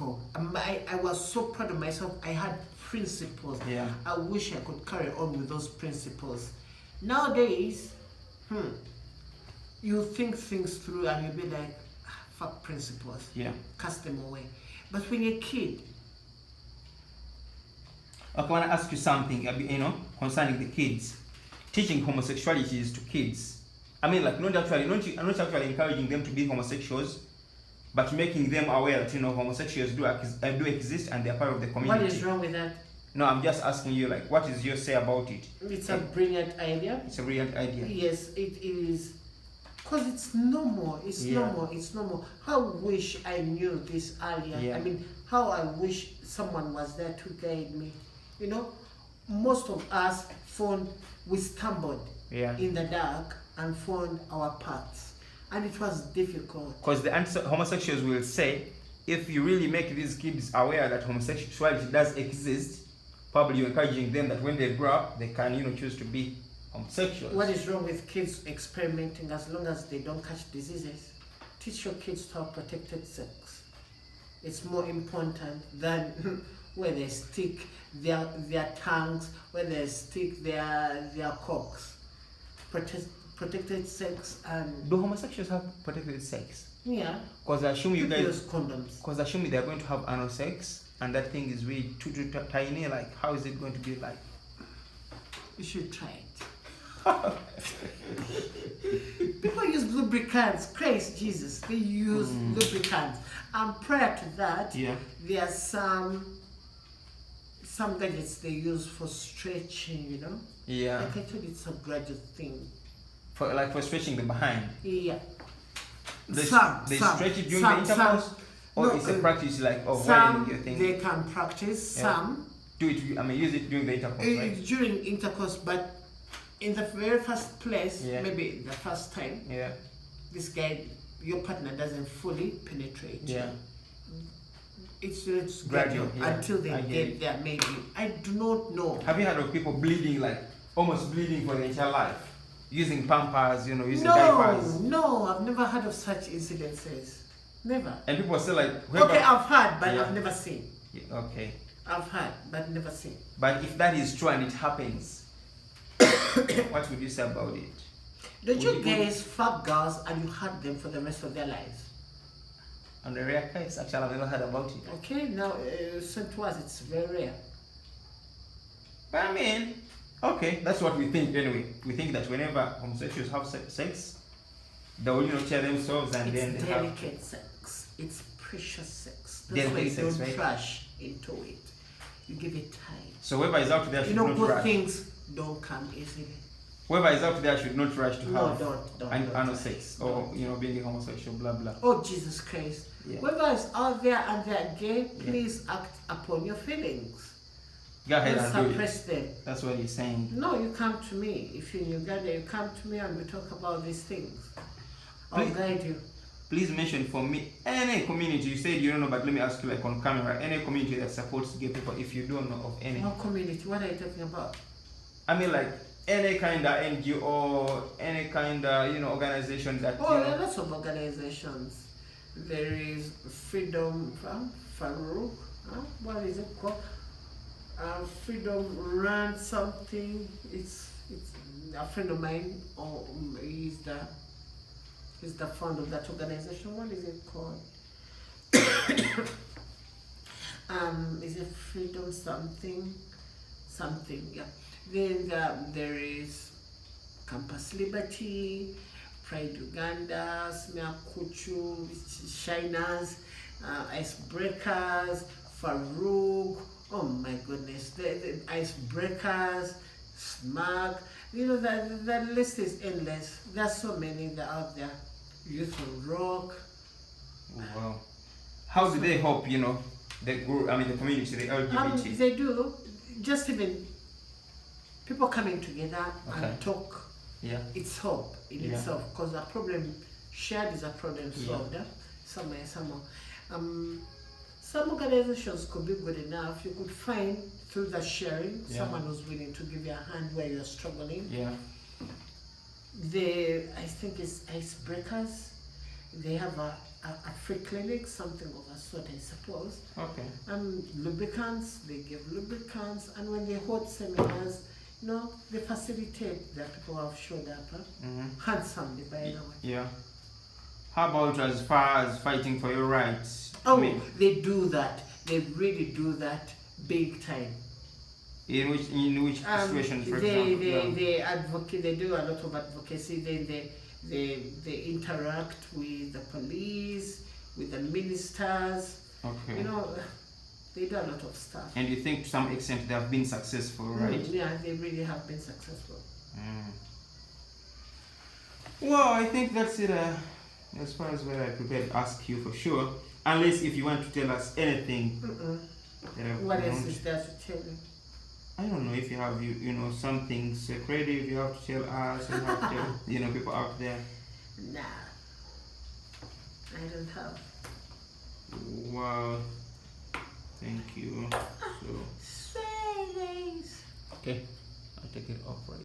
practical. I was so proud of myself. I had principles. Yeah. I wish I could carry on with those principles. Nowadays, you think things through and you'll be like, fuck principles. Yeah. Cast them away. But when you're a kid, Okay, I want to ask you something, concerning the kids. Teaching homosexuality to kids. I mean, like, not actually encouraging them to be homosexuals, but making them aware that, homosexuals do exist and they're part of the community. what is wrong with that? No, I'm just asking you, like, what is your say about it? It's a brilliant idea. It's a brilliant idea. Yes, it is. Because it's normal. It's normal. It's normal. How wish I knew this earlier. Yeah. I mean, how I wish someone was there to guide me. Most of us we stumbled in the dark and found our paths. And it was difficult. Because the homosexuals will say, if you really make these kids aware that homosexuality does exist, probably you're encouraging them that when they grow up, they can, choose to be homosexuals. What is wrong with kids experimenting as long as they don't catch diseases? Teach your kids to have protected sex. It's more important than where they stick their tongues, where they stick their cocks. Protected sex and... Do homosexuals have protected sex? Yeah. Because I assume you guys... use condoms. Because I assume they're going to have anal sex, and that thing is really too tiny. Like, how is it going to be like? You should try it. People use lubricants. Praise Jesus. They use lubricants. And prior to that, there are some gadgets they use for stretching, Yeah. Like I told you, it's a gradual thing. For stretching the behind. Yeah. They stretch it during the intercourse? Or it's a practice like of widening your thing? They can practice, some. Do it, use it during the intercourse, right? During intercourse, but in the very first place, maybe the first time, this guy, your partner doesn't fully penetrate. Yeah. It's gradual until they get there, maybe. I do not know. Have you heard of people bleeding, like almost bleeding for their entire life? Using pampers, using diapers? No, I've never heard of such incidences. Never. And people say like... Okay, I've heard, but I've never seen. Yeah, okay. I've heard, but never seen. But if that is true and it happens, what would you say about it? Don't you guys fuck girls and you hurt them for the rest of their lives? On the rare case, actually, I've never heard about it. Okay, now, so to us, it's very rare. But I mean, okay, that's what we think anyway. We think that whenever homosexuals have sex, they will, tear themselves and then it's they have... delicate sex. It's precious sex. That's why you don't trash into it. You give it time. So whoever is out there should not good rush. Things don't come easily. Whoever is out there should not rush to have don't anal sex or being a homosexual, blah blah. Oh Jesus Christ! Yeah. Whoever is out there and they're gay, please act upon your feelings. Go ahead and suppress them. That's what he's saying. No, you come to me. If you're in Uganda, you come to me and we talk about these things. I'll guide you. Please mention for me any community. You said you don't know, but let me ask you, like on camera, any community that supports gay people. If you don't know of any. What community? What are you talking about? I mean, like any kind of NGO, any kind of organization that. Oh, there are lots of organizations. There is Freedom Farouk. What is it called? Freedom Run something. It's a friend of mine. Or he's the founder of that organization. What is it called? Is it Freedom something? Something, yeah. Then there is Campus Liberty, Pride Uganda, Smear Kuchu, Shiners, Icebreakers, Farouk. Oh my goodness, the Icebreakers, SMAG. The list is endless. There's so many that are out there. Youth on Rock. Oh, wow. How do they help, the group, the community, the LGBT? They do. Just even people coming together and talk. Yeah. It's hope in itself. Because a problem shared is a problem solved. Somewhere. Some organizations could be good enough. You could find through the sharing someone who's willing to give you a hand where you're struggling. Yeah. I think it's Icebreakers. They have a free clinic, something of a sort, I suppose. And lubricants, they give lubricants, and when they hold seminars, they facilitate that people have showed up handsomely, by the way. Yeah. How about as far as fighting for your rights? Oh, they do that. They really do that big time. In which situations, for example? They advocate. They do a lot of advocacy. They interact with the police, with the ministers. Okay. They do a lot of stuff. And you think to some extent they have been successful, right? Yeah, they really have been successful. Well, I think that's it. As far as what I prepared to ask you for sure. Unless if you want to tell us anything. What else is there to tell you? I don't know if you have something secretive you have to tell us, you have to tell people out there. Nah, I don't have. Wow, thank you. So Say okay, I'll take it off right.